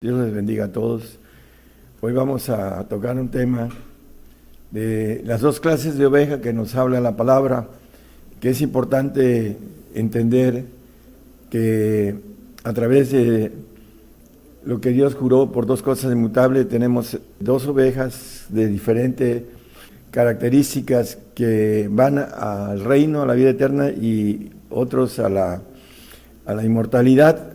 Dios les bendiga a todos. Hoy vamos a tocar un tema de las dos clases de oveja que nos habla la palabra, que es importante entender que a través de lo que Dios juró por dos cosas inmutables, tenemos dos ovejas de diferentes características que van al reino, a la vida eterna, y otros a la inmortalidad.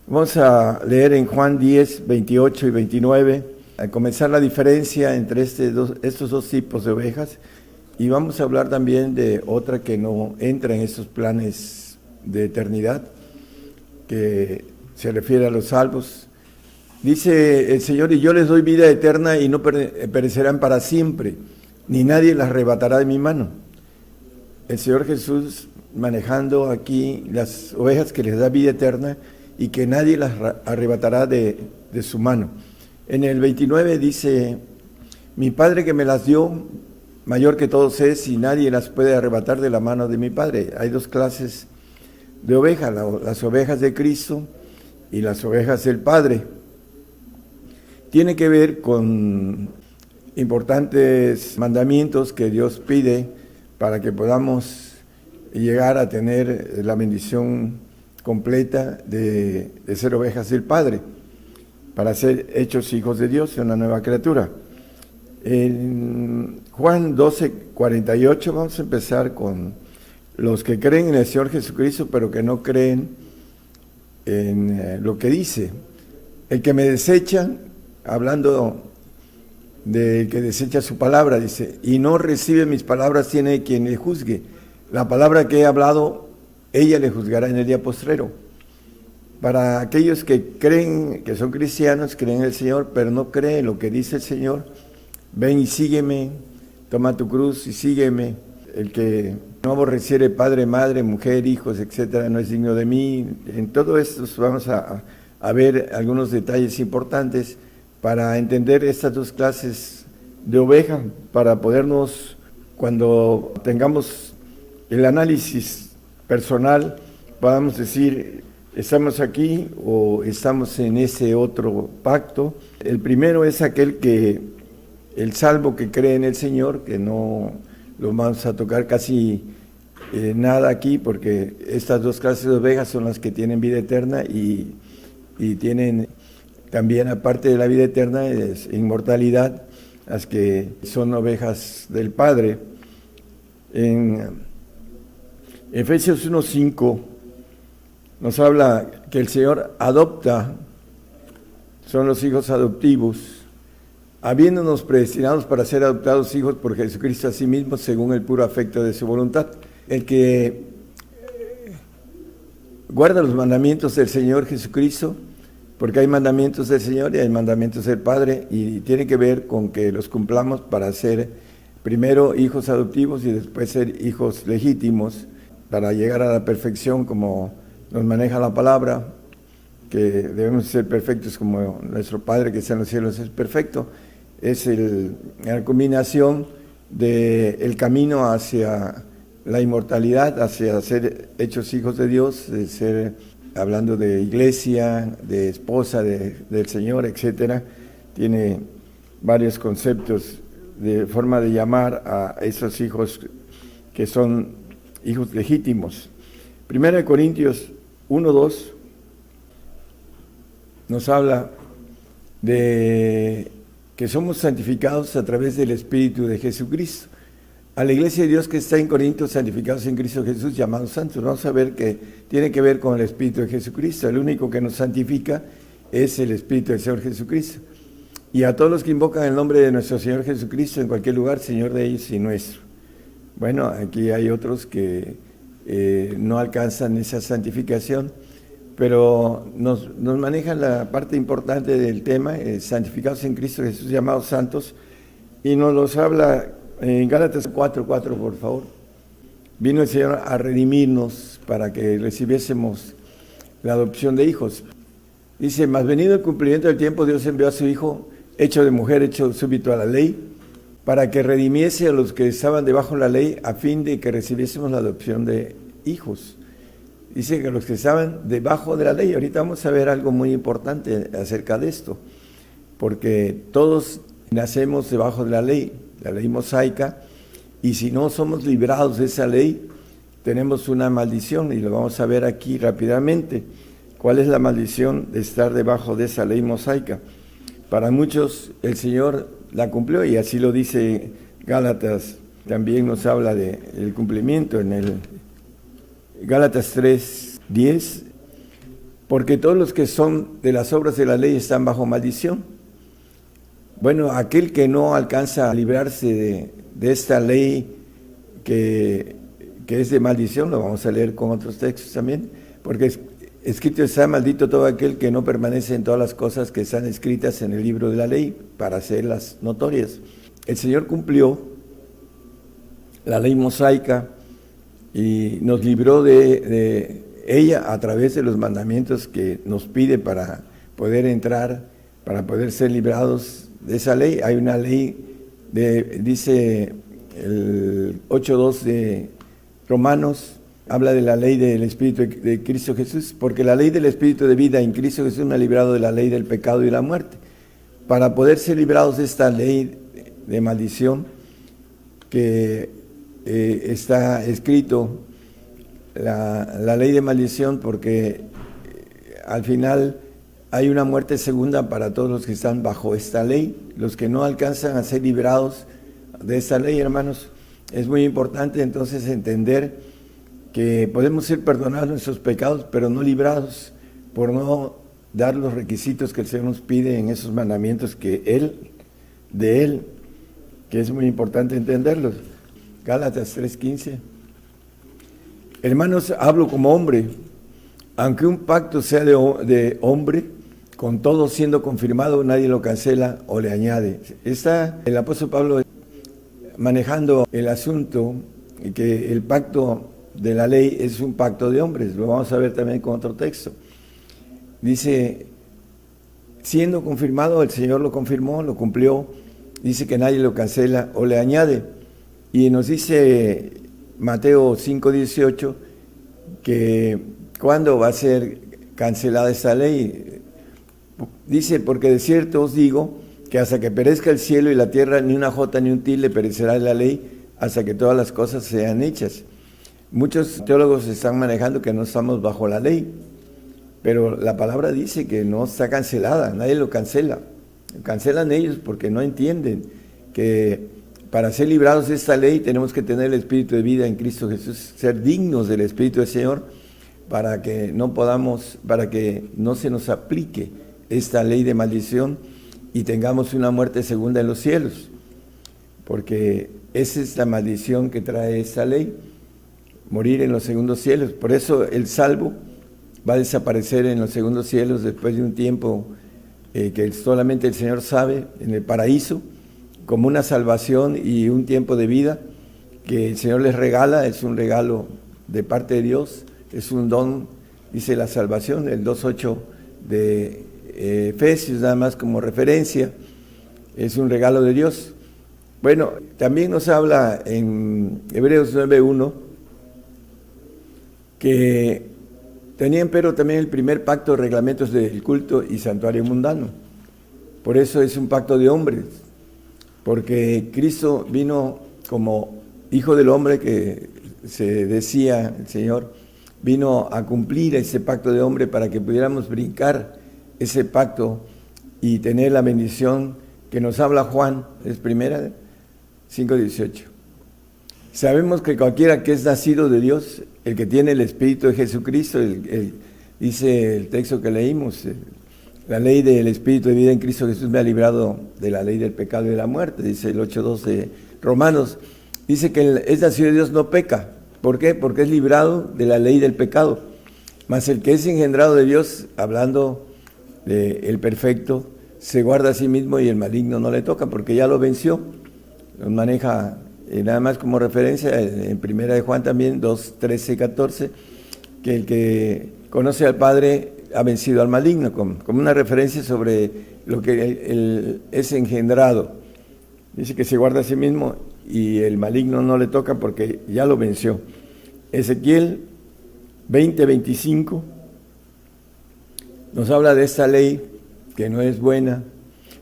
Vamos a leer en Juan 10, 28 y 29, a comenzar la diferencia entre estos dos tipos de ovejas, y vamos a hablar también de otra que no entra en estos planes de eternidad, que se refiere a los salvos. Dice el Señor: y yo les doy vida eterna y no perecerán para siempre, ni nadie las arrebatará de mi mano. El Señor Jesús manejando aquí las ovejas que les da vida eterna y que nadie las arrebatará de su mano. En el 29 dice: mi Padre que me las dio, mayor que todos es, y nadie las puede arrebatar de la mano de mi Padre. Hay dos clases de ovejas, las ovejas de Cristo y las ovejas del Padre. Tiene que ver con importantes mandamientos que Dios pide para que podamos llegar a tener la bendición completa de ser ovejas del Padre, para ser hechos hijos de Dios, una nueva criatura. En Juan 12, 48 vamos a empezar con los que creen en el Señor Jesucristo, pero que no creen en lo que dice. El que me desecha, hablando del que desecha su palabra, dice, y no recibe mis palabras, tiene quien le juzgue. La palabra que he hablado, ella le juzgará en el día postrero. Para aquellos que creen, que son cristianos, creen en el Señor, pero no creen lo que dice el Señor: ven y sígueme, toma tu cruz y sígueme. El que no aborreciere padre, madre, mujer, hijos, etcétera, no es digno de mí. En todo esto vamos a ver algunos detalles importantes para entender estas dos clases de oveja, para podernos, cuando tengamos el análisis personal, podamos decir: estamos aquí o estamos en ese otro pacto. El primero es aquel que, el salvo que cree en el Señor, que no lo vamos a tocar casi nada aquí, porque estas dos clases de ovejas son las que tienen vida eterna y tienen también, aparte de la vida eterna, es inmortalidad, las que son ovejas del Padre. En Efesios 1:5 nos habla que el Señor adopta, son los hijos adoptivos, habiéndonos predestinados para ser adoptados hijos por Jesucristo a sí mismo, según el puro afecto de su voluntad. El que guarda los mandamientos del Señor Jesucristo, porque hay mandamientos del Señor y hay mandamientos del Padre, y tiene que ver con que los cumplamos para ser primero hijos adoptivos y después ser hijos legítimos, para llegar a la perfección, como nos maneja la palabra, que debemos ser perfectos como nuestro Padre que está en los cielos es perfecto. Es la combinación del camino hacia la inmortalidad, hacia ser hechos hijos de Dios, de ser, hablando de iglesia, de esposa del Señor, etcétera. Tiene varios conceptos de forma de llamar a esos hijos que son hijos legítimos. 1 Corintios 1:2 nos habla de que somos santificados a través del Espíritu de Jesucristo. A la iglesia de Dios que está en Corinto, santificados en Cristo Jesús, llamados santos. Vamos a ver que tiene que ver con el Espíritu de Jesucristo. El único que nos santifica es el Espíritu del Señor Jesucristo. Y a todos los que invocan el nombre de nuestro Señor Jesucristo en cualquier lugar, Señor de ellos y nuestro. Bueno, aquí hay otros que no alcanzan esa santificación, pero nos manejan la parte importante del tema, santificados en Cristo Jesús, llamados santos, y nos los habla en Gálatas 4:4, por favor. Vino el Señor a redimirnos para que recibiésemos la adopción de hijos. Dice: mas venido el cumplimiento del tiempo, Dios envió a su Hijo, hecho de mujer, hecho súbito a la ley, para que redimiese a los que estaban debajo de la ley, a fin de que recibiésemos la adopción de hijos. Dice que los que estaban debajo de la ley, ahorita vamos a ver algo muy importante acerca de esto, porque todos nacemos debajo de la ley mosaica, y si no somos librados de esa ley, tenemos una maldición, y lo vamos a ver aquí rápidamente. ¿Cuál es la maldición de estar debajo de esa ley mosaica? Para muchos el Señor la cumplió, y así lo dice Gálatas, también nos habla del cumplimiento en el Gálatas 3:10, porque todos los que son de las obras de la ley están bajo maldición. Bueno, aquel que no alcanza a librarse de esta ley que es de maldición, lo vamos a leer con otros textos también, porque escrito está: maldito todo aquel que no permanece en todas las cosas que están escritas en el libro de la ley, para hacerlas notorias. El Señor cumplió la ley mosaica y nos libró de ella a través de los mandamientos que nos pide para poder entrar, para poder ser librados de esa ley. Hay una ley, dice el 8:2 de Romanos, habla de la ley del Espíritu de Cristo Jesús, porque la ley del Espíritu de vida en Cristo Jesús me ha librado de la ley del pecado y la muerte. Para poder ser librados de esta ley de maldición que está escrito, la ley de maldición, porque al final hay una muerte segunda para todos los que están bajo esta ley. Los que no alcanzan a ser librados de esta ley, hermanos, es muy importante entonces entender que podemos ser perdonados nuestros pecados, pero no librados por no dar los requisitos que el Señor nos pide en esos mandamientos que que es muy importante entenderlos. Gálatas 3:15. Hermanos, hablo como hombre, aunque un pacto sea de hombre, con todo siendo confirmado, nadie lo cancela o le añade. Está el apóstol Pablo manejando el asunto, que el pacto de la ley es un pacto de hombres. Lo vamos a ver también con otro texto. Dice, siendo confirmado, el Señor lo confirmó, lo cumplió. Dice que nadie lo cancela o le añade. Y nos dice Mateo 5:18 que ¿cuándo va a ser cancelada esta ley? Dice, porque de cierto os digo que hasta que perezca el cielo y la tierra, ni una jota ni un tilde perecerá de la ley, hasta que todas las cosas sean hechas. Muchos teólogos están manejando que no estamos bajo la ley, pero la palabra dice que no está cancelada, nadie lo cancela. Cancelan ellos porque no entienden que para ser librados de esta ley tenemos que tener el Espíritu de vida en Cristo Jesús, ser dignos del Espíritu del Señor, para que no se nos aplique esta ley de maldición y tengamos una muerte segunda en los cielos, porque esa es la maldición que trae esta ley, morir en los segundos cielos. Por eso el salvo va a desaparecer en los segundos cielos después de un tiempo que solamente el Señor sabe, en el paraíso, como una salvación y un tiempo de vida que el Señor les regala. Es un regalo de parte de Dios, es un don, dice la salvación, el 2:8 de Efesios, nada más como referencia, es un regalo de Dios. Bueno, también nos habla en Hebreos 9:1 que tenían pero también el primer pacto de reglamentos del culto y santuario mundano. Por eso es un pacto de hombres, porque Cristo vino como Hijo del Hombre, que se decía el Señor, vino a cumplir ese pacto de hombre para que pudiéramos brincar ese pacto y tener la bendición que nos habla Juan, es primera 5:18. Sabemos que cualquiera que es nacido de Dios, el que tiene el Espíritu de Jesucristo, dice el texto que leímos, la ley del Espíritu de vida en Cristo Jesús me ha librado de la ley del pecado y de la muerte, dice el 8:2 de Romanos. Dice que el es nacido de Dios no peca. ¿Por qué? Porque es librado de la ley del pecado. Mas el que es engendrado de Dios, hablando del perfecto, se guarda a sí mismo y el maligno no le toca, porque ya lo venció. Lo maneja nada más como referencia en primera de Juan también, 2:13-14, que el que conoce al Padre ha vencido al maligno, como una referencia sobre lo que es engendrado. Dice que se guarda a sí mismo y el maligno no le toca porque ya lo venció. Ezequiel 20:25 nos habla de esta ley que no es buena.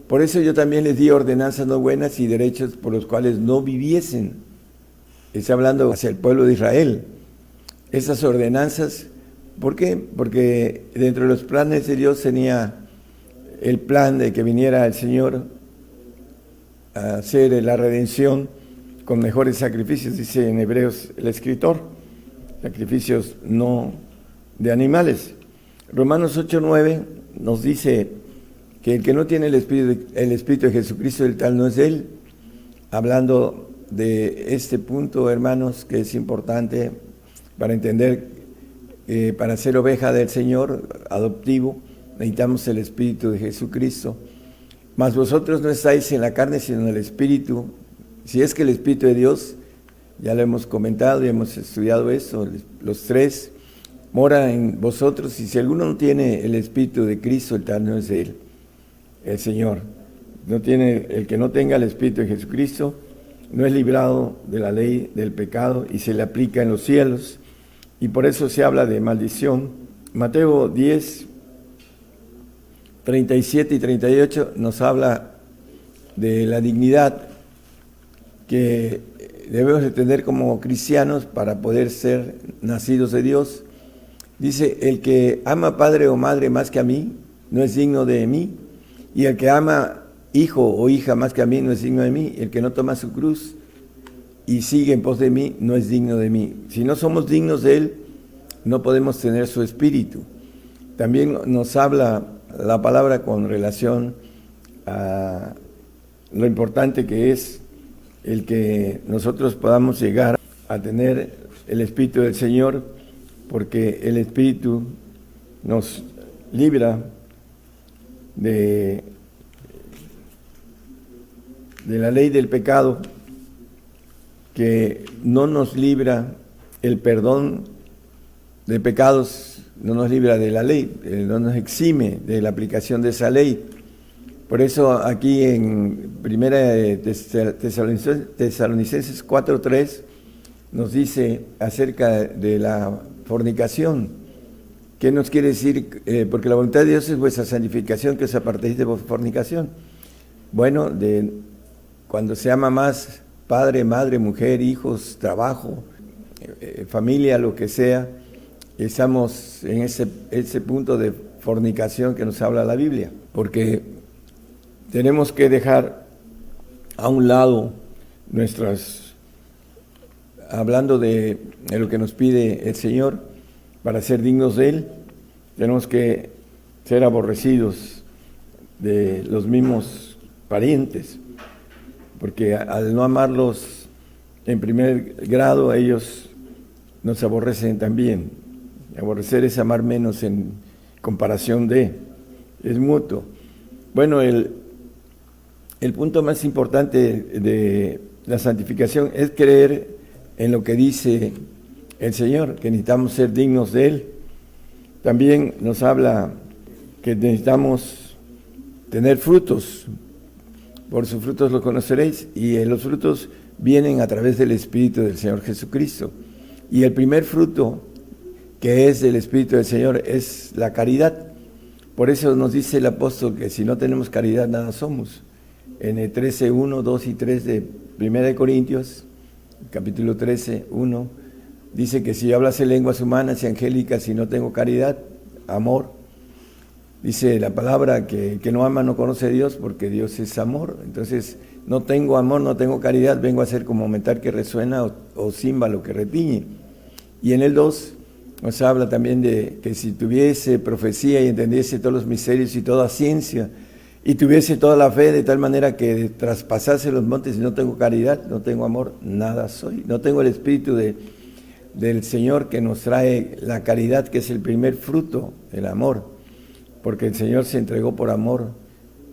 Por eso yo también les di ordenanzas no buenas y derechos por los cuales no viviesen. Está hablando hacia el pueblo de Israel. Esas ordenanzas, ¿por qué? Porque dentro de los planes de Dios tenía el plan de que viniera el Señor a hacer la redención con mejores sacrificios, dice en Hebreos el escritor, sacrificios no de animales. Romanos 8:9 nos dice que el que no tiene el Espíritu de Jesucristo, el tal no es de él. Hablando de este punto, hermanos, que es importante para entender que para ser oveja del Señor, adoptivo, necesitamos el Espíritu de Jesucristo. Mas vosotros no estáis en la carne, sino en el Espíritu. Si es que el Espíritu de Dios, ya lo hemos comentado y hemos estudiado eso, los tres, mora en vosotros, y si alguno no tiene el Espíritu de Cristo, el tal no es de él, el Señor. El que no tenga el Espíritu de Jesucristo, no es librado de la ley del pecado y se le aplica en los cielos, y por eso se habla de maldición. Mateo 10, 37 y 38 nos habla de la dignidad que debemos de tener como cristianos para poder ser nacidos de Dios. Dice, el que ama padre o madre más que a mí, no es digno de mí, y el que ama hijo o hija más que a mí, no es digno de mí. El que no toma su cruz y sigue en pos de mí, no es digno de mí. Si no somos dignos de Él, no podemos tener su espíritu. También nos habla la palabra con relación a lo importante que es el que nosotros podamos llegar a tener el Espíritu del Señor, porque el Espíritu nos libra de la ley del pecado, que no nos libra el perdón de pecados, no nos libra de la ley, no nos exime de la aplicación de esa ley. Por eso aquí en 1 Tesalonicenses 4:3 nos dice acerca de la fornicación. ¿Qué nos quiere decir? Porque la voluntad de Dios es vuestra santificación, que os apartéis de fornicación. Bueno, cuando se ama más padre, madre, mujer, hijos, trabajo, familia, lo que sea, estamos en ese punto de fornicación que nos habla la Biblia, porque tenemos que dejar a un lado hablando de lo que nos pide el Señor, para ser dignos de Él, tenemos que ser aborrecidos de los mismos parientes, porque al no amarlos en primer grado, ellos nos aborrecen también. Aborrecer es amar menos en comparación es mutuo. Bueno, el punto más importante de la santificación es creer en lo que dice el Señor, que necesitamos ser dignos de Él. También nos habla que necesitamos tener frutos. Por sus frutos los conoceréis, y los frutos vienen a través del Espíritu del Señor Jesucristo. Y el primer fruto, que es del Espíritu del Señor, es la caridad. Por eso nos dice el apóstol que si no tenemos caridad, nada somos. En el 13:1, 2 y 3 de 1 Corintios, capítulo 13, 1, dice que si yo hablase lenguas humanas y angélicas y no tengo caridad, amor, dice la palabra que el que no ama no conoce a Dios, porque Dios es amor. Entonces, no tengo amor, no tengo caridad, vengo a ser como metal que resuena o címbalo que retiñe. Y en el 2 nos habla también de que si tuviese profecía y entendiese todos los misterios y toda ciencia, y tuviese toda la fe de tal manera que traspasase los montes, y no tengo caridad, no tengo amor, nada soy. No tengo el Espíritu del Señor, que nos trae la caridad, que es el primer fruto, el amor, porque el Señor se entregó por amor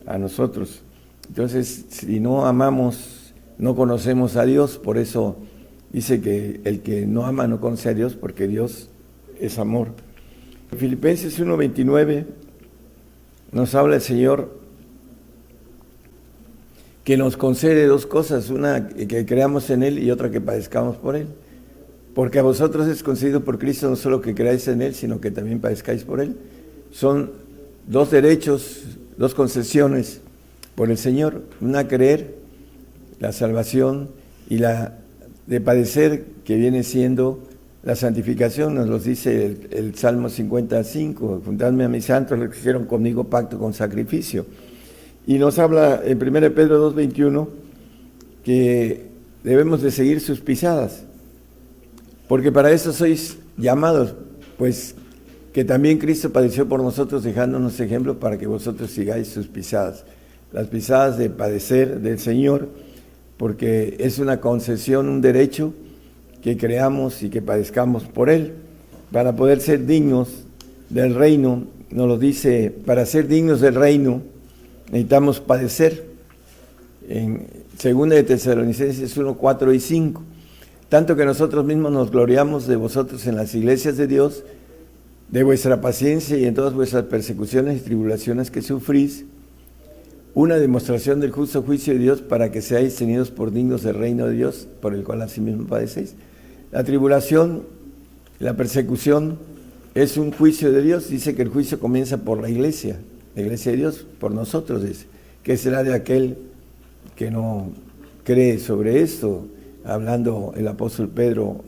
a nosotros. Entonces, si no amamos, no conocemos a Dios. Por eso dice que el que no ama no conoce a Dios, porque Dios es amor. En Filipenses 1:29 nos habla el Señor que nos concede dos cosas, una que creamos en Él y otra que padezcamos por Él. porque a vosotros es concedido por Cristo no solo que creáis en Él, sino que también padezcáis por Él. Son dos derechos, dos concesiones por el Señor, una creer, la salvación, y la de padecer, que viene siendo la santificación. Nos lo dice el Salmo 55, juntadme a mis santos, los que hicieron conmigo pacto con sacrificio. Y nos habla en 1 Pedro 2:21 que debemos de seguir sus pisadas, porque para eso sois llamados, pues que también Cristo padeció por nosotros, dejándonos ejemplo para que vosotros sigáis sus pisadas, las pisadas de padecer del Señor, porque es una concesión, un derecho que creamos y que padezcamos por Él, para poder ser dignos del reino. Nos lo dice, para ser dignos del reino necesitamos padecer, en 2 de Tesalonicenses 1, 4 y 5, tanto que nosotros mismos nos gloriamos de vosotros en las iglesias de Dios, de vuestra paciencia y en todas vuestras persecuciones y tribulaciones que sufrís, una demostración del justo juicio de Dios, para que seáis tenidos por dignos del reino de Dios, por el cual asimismo padecéis. La tribulación, la persecución, es un juicio de Dios. Dice que el juicio comienza por la iglesia de Dios, por nosotros, dice. ¿Qué será de aquel que no cree sobre esto? Hablando el apóstol Pedro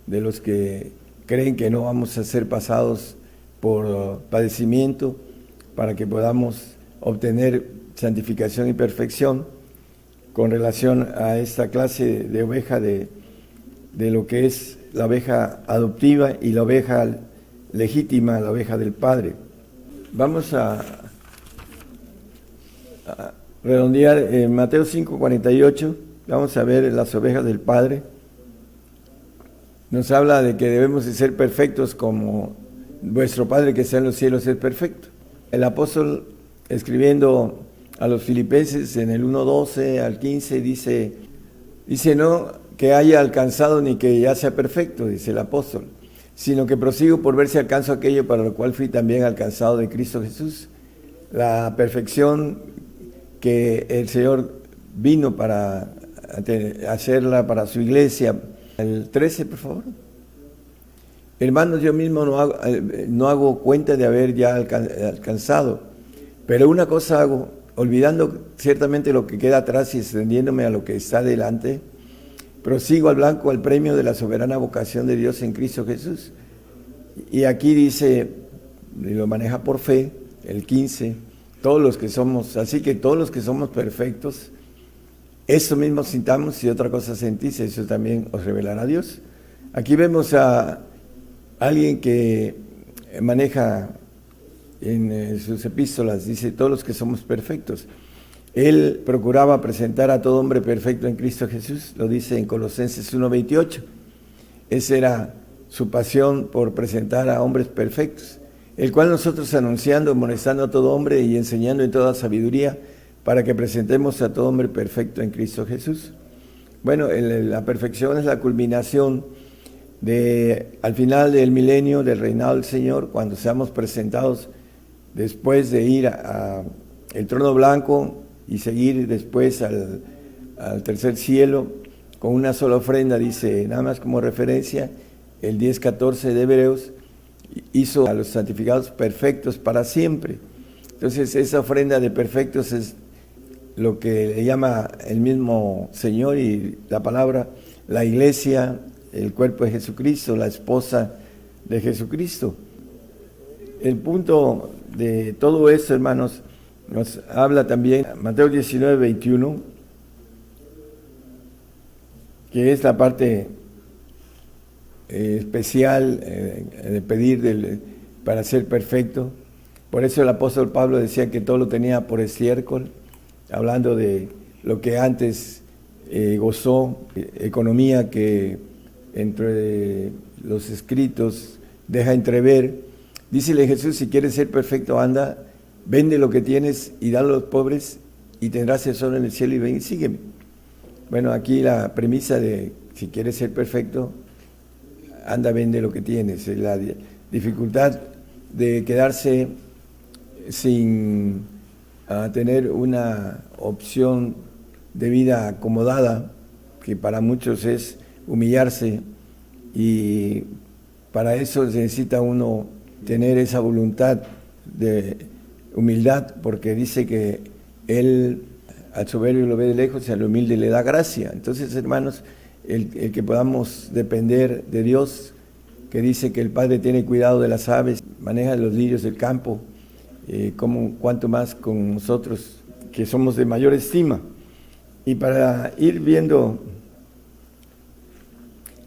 de los que creen que no vamos a ser pasados por padecimiento para que podamos obtener santificación y perfección, con relación a esta clase de oveja, de lo que es la oveja adoptiva y la oveja legítima, la oveja del Padre. Vamos a redondear en Mateo 5:48, vamos a ver las ovejas del Padre. Nos habla de que debemos de ser perfectos como vuestro Padre que está en los cielos es perfecto. El apóstol, escribiendo a los filipenses en el 1:12 al 15, dice no que haya alcanzado ni que ya sea perfecto, dice el apóstol, sino que prosigo por ver si alcanzo aquello para lo cual fui también alcanzado de Cristo Jesús. La perfección que el Señor vino para hacerla para su iglesia. El 13, por favor. Hermanos, yo mismo no hago cuenta de haber ya alcanzado, pero una cosa hago, olvidando ciertamente lo que queda atrás y extendiéndome a lo que está delante, prosigo al blanco, al premio de la soberana vocación de Dios en Cristo Jesús. Y aquí dice, y lo maneja por fe, el 15, todos los que somos, así que todos los que somos perfectos, eso mismo sintamos y otra cosa sentís, eso también os revelará Dios. Aquí vemos a alguien que maneja en sus epístolas, dice, todos los que somos perfectos. Él procuraba presentar a todo hombre perfecto en Cristo Jesús, lo dice en Colosenses 1:28. Esa era su pasión, por presentar a hombres perfectos, el cual nosotros anunciando, amonestando a todo hombre y enseñando en toda sabiduría, para que presentemos a todo hombre perfecto en Cristo Jesús. Bueno, la perfección es la culminación al final del milenio, del reinado del Señor, cuando seamos presentados después de ir al trono blanco y seguir después al tercer cielo con una sola ofrenda. Dice, nada más como referencia, el 10:14 de Hebreos, hizo a los santificados perfectos para siempre. Entonces esa ofrenda de perfectos es lo que le llama el mismo Señor y la palabra, la iglesia, el cuerpo de Jesucristo, la esposa de Jesucristo. El punto de todo esto, hermanos, nos habla también Mateo 19:21, que es la parte especial de pedir para ser perfecto. Por eso el apóstol Pablo decía que todo lo tenía por estiércol, hablando de lo que antes gozó, economía que entre los escritos deja entrever. Dícele Jesús, si quieres ser perfecto, anda, vende lo que tienes y dalo a los pobres y tendrás tesoro en el cielo, y ven y sígueme. Bueno, aquí la premisa de si quieres ser perfecto, anda, vende lo que tienes. La dificultad de quedarse sin tener una opción de vida acomodada, que para muchos es humillarse y para eso se necesita uno tener esa voluntad de humildad, porque dice que Él al soberbio lo ve de lejos y al humilde le da gracia. Entonces, hermanos, el que podamos depender de Dios, que dice que el Padre tiene cuidado de las aves, maneja los lirios del campo, cuanto más con nosotros, que somos de mayor estima. Y para ir viendo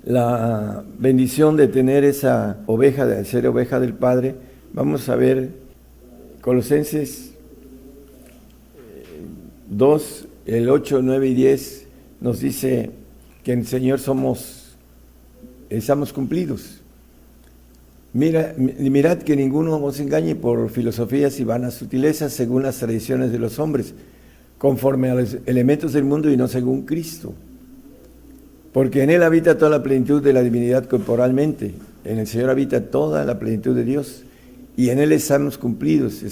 la bendición de tener esa oveja, de ser oveja del Padre, vamos a ver Colosenses 2, el 8, 9 y 10, nos dice que en el Señor estamos cumplidos. Mirad que ninguno os engañe por filosofías y vanas sutilezas según las tradiciones de los hombres, conforme a los elementos del mundo y no según Cristo. Porque en Él habita toda la plenitud de la divinidad corporalmente. En el Señor habita toda la plenitud de Dios. Y en Él estáis cumplidos,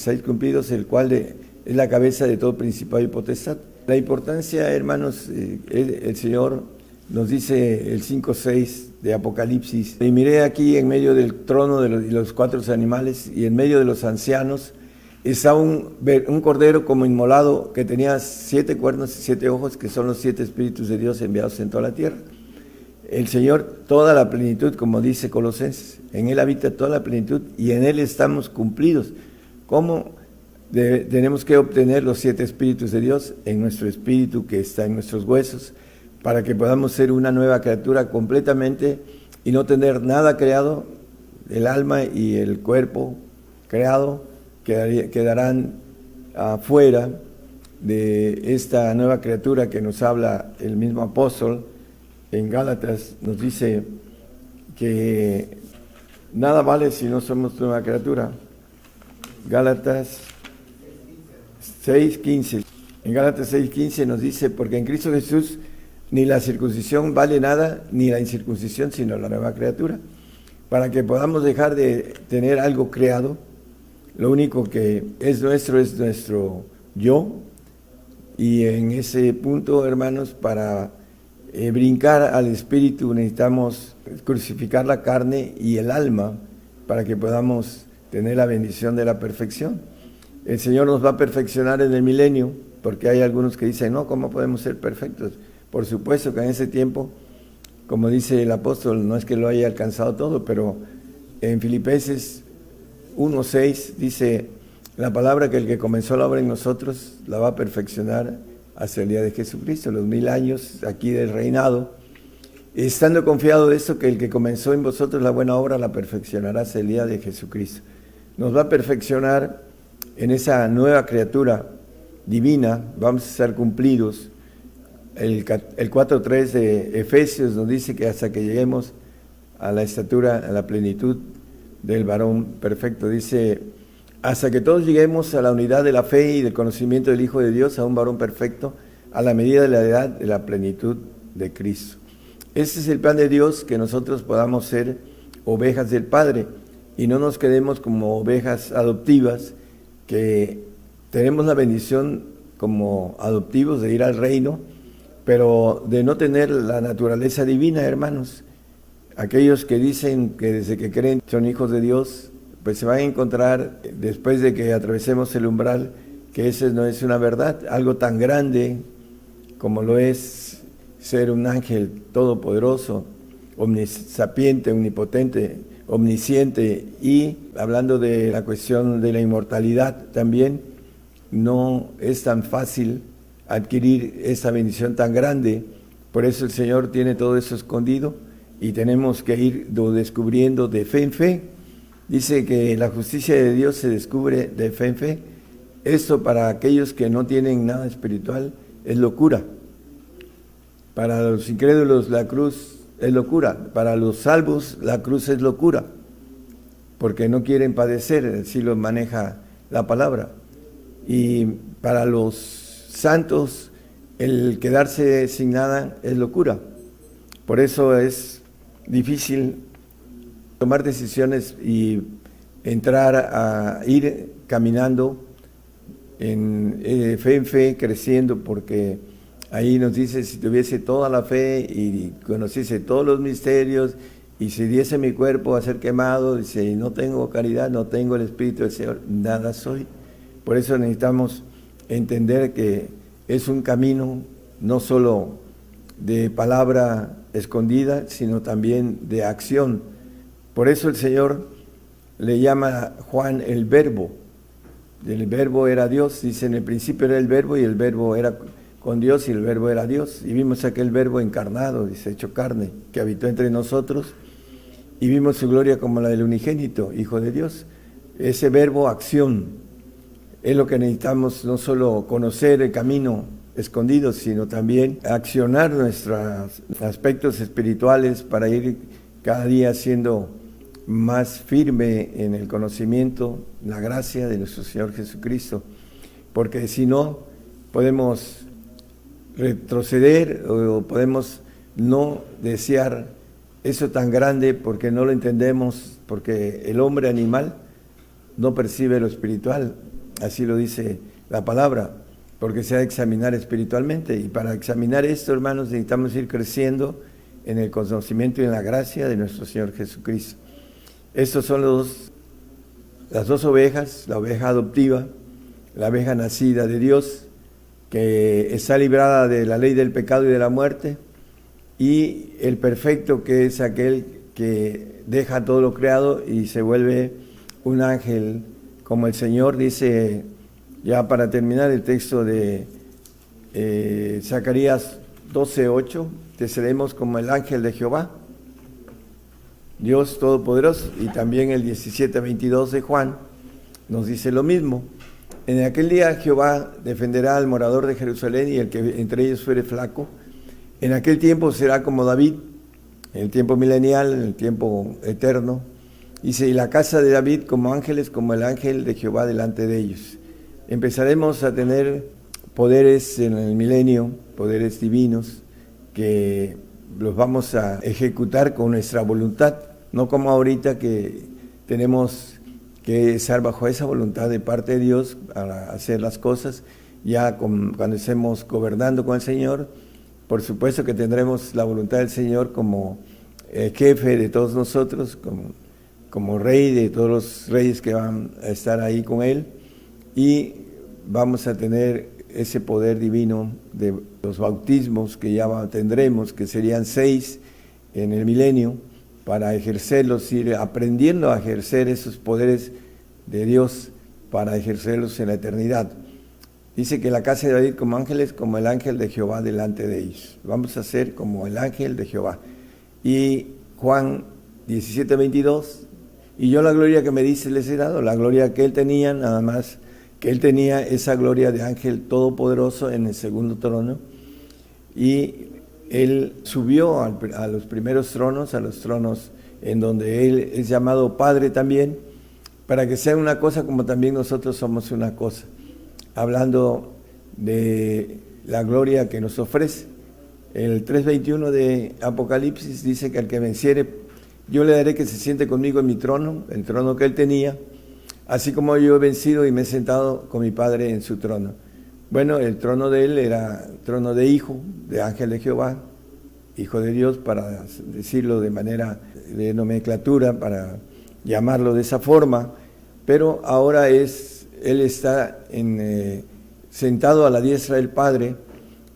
el cual es la cabeza de todo principado y potestad. La importancia, hermanos, el Señor nos dice el 5:6 de Apocalipsis: y miré aquí en medio del trono de los 4 animales y en medio de los ancianos estaba un cordero como inmolado que tenía 7 cuernos y 7 ojos, que son los 7 espíritus de Dios enviados en toda la tierra. El Señor, toda la plenitud, como dice Colosenses, en Él habita toda la plenitud y en Él estamos cumplidos. ¿Cómo tenemos que obtener los 7 espíritus de Dios? En nuestro espíritu que está en nuestros huesos, para que podamos ser una nueva criatura completamente y no tener nada creado. El alma y el cuerpo creado quedarán afuera de esta nueva criatura que nos habla el mismo apóstol. En Gálatas nos dice que nada vale si no somos nueva criatura. Gálatas 6:15. En Gálatas 6:15 nos dice: porque en Cristo Jesús ni la circuncisión vale nada, ni la incircuncisión, sino la nueva criatura. Para que podamos dejar de tener algo creado, lo único que es nuestro yo. Y en ese punto, hermanos, para brincar al espíritu necesitamos crucificar la carne y el alma para que podamos tener la bendición de la perfección. El Señor nos va a perfeccionar en el milenio, porque hay algunos que dicen: no, ¿cómo podemos ser perfectos? Por supuesto que en ese tiempo, como dice el apóstol, no es que lo haya alcanzado todo, pero en Filipenses 1:6 dice la palabra que el que comenzó la obra en nosotros la va a perfeccionar hasta el día de Jesucristo, los 1000 años aquí del reinado, estando confiado de esto, que el que comenzó en vosotros la buena obra la perfeccionará hasta el día de Jesucristo. Nos va a perfeccionar en esa nueva criatura divina, vamos a ser cumplidos. El 4:3 de Efesios nos dice que hasta que lleguemos a la estatura, a la plenitud del varón perfecto, dice: hasta que todos lleguemos a la unidad de la fe y del conocimiento del Hijo de Dios, a un varón perfecto, a la medida de la edad de la plenitud de Cristo. Ese es el plan de Dios, que nosotros podamos ser ovejas del Padre y no nos quedemos como ovejas adoptivas, que tenemos la bendición como adoptivos de ir al reino, pero de no tener la naturaleza divina, hermanos. Aquellos que dicen que desde que creen son hijos de Dios, pues se van a encontrar, después de que atravesemos el umbral, que esa no es una verdad. Algo tan grande como lo es ser un ángel todopoderoso, omnisapiente, omnipotente, omnisciente, y hablando de la cuestión de la inmortalidad también, no es tan fácil adquirir esa bendición tan grande. Por eso el Señor tiene todo eso escondido y tenemos que ir descubriendo de fe en fe. Dice que la justicia de Dios se descubre de fe en fe. Esto para aquellos que no tienen nada espiritual es locura. Para los incrédulos la cruz es locura. Para los salvos la cruz es locura, porque no quieren padecer, así lo maneja la palabra. Y para los santos el quedarse sin nada es locura. Por eso es difícil tomar decisiones y entrar a ir caminando en fe en fe, creciendo, porque ahí nos dice: si tuviese toda la fe y conociese todos los misterios y si diese mi cuerpo a ser quemado, dice, y no tengo caridad, no tengo el Espíritu del Señor, nada soy. Por eso necesitamos entender que es un camino no solo de palabra escondida, sino también de acción. Por eso el Señor le llama a Juan el Verbo. El Verbo era Dios, dice, en el principio era el Verbo y el Verbo era con Dios y el Verbo era Dios. Y vimos aquel Verbo encarnado, dice, hecho carne, que habitó entre nosotros, y vimos su gloria como la del unigénito, Hijo de Dios. Ese Verbo, acción, es lo que necesitamos, no solo conocer el camino escondido, sino también accionar nuestros aspectos espirituales para ir cada día siendo más firme en el conocimiento, la gracia de nuestro Señor Jesucristo, porque si no, podemos retroceder o podemos no desear eso tan grande porque no lo entendemos, porque el hombre animal no percibe lo espiritual, así lo dice la palabra, porque se ha de examinar espiritualmente, y para examinar esto, hermanos, necesitamos ir creciendo en el conocimiento y en la gracia de nuestro Señor Jesucristo. Estos son las dos ovejas, la oveja adoptiva, la oveja nacida de Dios, que está librada de la ley del pecado y de la muerte, y el perfecto, que es aquel que deja todo lo creado y se vuelve un ángel como el Señor. Dice, ya para terminar, el texto de Zacarías 12:8, te seremos como el ángel de Jehová, Dios Todopoderoso. Y también el 17:22 de Juan nos dice lo mismo. En aquel día Jehová defenderá al morador de Jerusalén y el que entre ellos fuere flaco. En aquel tiempo será como David, en el tiempo milenial, en el tiempo eterno. Dice, y la casa de David como ángeles, como el ángel de Jehová delante de ellos. Empezaremos a tener poderes en el milenio, poderes divinos, que los vamos a ejecutar con nuestra voluntad, no como ahorita que tenemos que estar bajo esa voluntad de parte de Dios para hacer las cosas. Ya cuando estemos gobernando con el Señor, por supuesto que tendremos la voluntad del Señor como jefe de todos nosotros, como rey de todos los reyes que van a estar ahí con Él, y vamos a tener ese poder divino de los bautismos que ya tendremos, que serían 6 en el milenio, para ejercerlos, ir aprendiendo a ejercer esos poderes de Dios para ejercerlos en la eternidad. Dice que la casa de David como ángeles, como el ángel de Jehová delante de ellos. Vamos a ser como el ángel de Jehová. Y Juan 17:22, y yo la gloria que me dice les he dado, la gloria que él tenía, nada más que él tenía esa gloria de ángel todopoderoso en el segundo trono, y él subió a los primeros tronos, a los tronos en donde él es llamado Padre también, para que sea una cosa como también nosotros somos una cosa, hablando de la gloria que nos ofrece. El 3:21 de Apocalipsis dice que al que venciere, yo le daré que se siente conmigo en mi trono, el trono que él tenía, así como yo he vencido y me he sentado con mi Padre en su trono. Bueno, el trono de él era trono de hijo, de ángel de Jehová, hijo de Dios, para decirlo de manera de nomenclatura, para llamarlo de esa forma, pero ahora él está sentado a la diestra del Padre,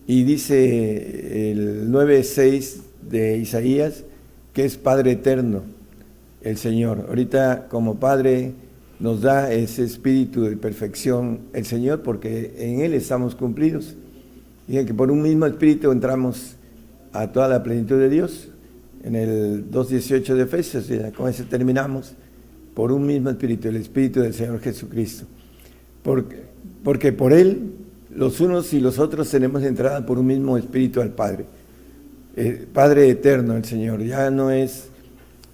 y dice el 9:6 de Isaías que es Padre eterno, el Señor. Ahorita como Padre nos da ese espíritu de perfección el Señor, porque en Él estamos cumplidos. Dije que por un mismo espíritu entramos a toda la plenitud de Dios. En el 2:18 de Efesios, con eso terminamos, por un mismo espíritu, el espíritu del Señor Jesucristo. Porque por Él, los unos y los otros tenemos entrada por un mismo espíritu al Padre. Padre eterno el Señor, ya no es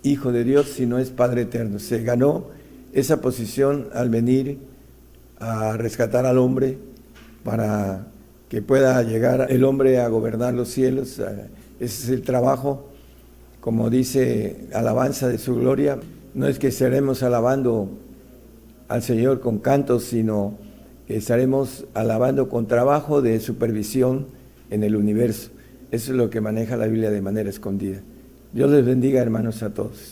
Hijo de Dios, sino es Padre eterno. Se ganó esa posición al venir a rescatar al hombre para que pueda llegar el hombre a gobernar los cielos. Ese es el trabajo, como dice alabanza de su gloria. No es que estaremos alabando al Señor con cantos, sino que estaremos alabando con trabajo de supervisión en el universo. Eso es lo que maneja la Biblia de manera escondida. Dios les bendiga, hermanos, a todos.